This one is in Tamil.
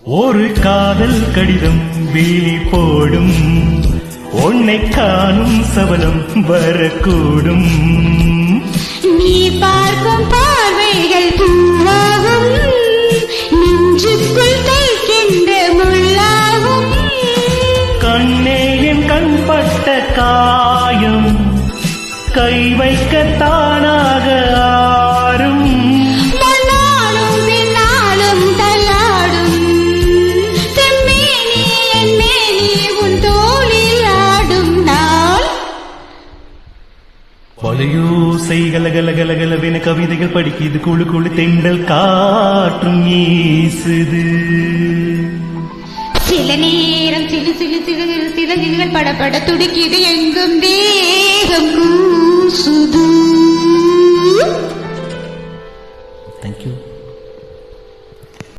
ஒரு காதல் கடிதம் வேலி போடும், உன்னை காணும் சபலம் வரக்கூடும். நீ பார்க்கும் பார்வைகள் பூவாகும், நெஞ்சுக்குள் தைக்கின்ற முள்ளாகும். கண்ணே என் கண்பட்ட காயம் கை வைக்க தானாக ஆறும். மண்ணாலும் பின்னாலும் தள்ளாடும், செம்மேனி என் மேனி உன் தோளில் ஆடும் நாள். வலையோசை கலகலகலகலவென கவிதைகள் படிக்குது, குழு குழு தென்றல் காற்றும் வீசுது. சில நேரம் சிறு சிறு சிறு சிறு சிறகுகள் படப்பட துடிக்குது, எங்கும் தேகம் கூசுது.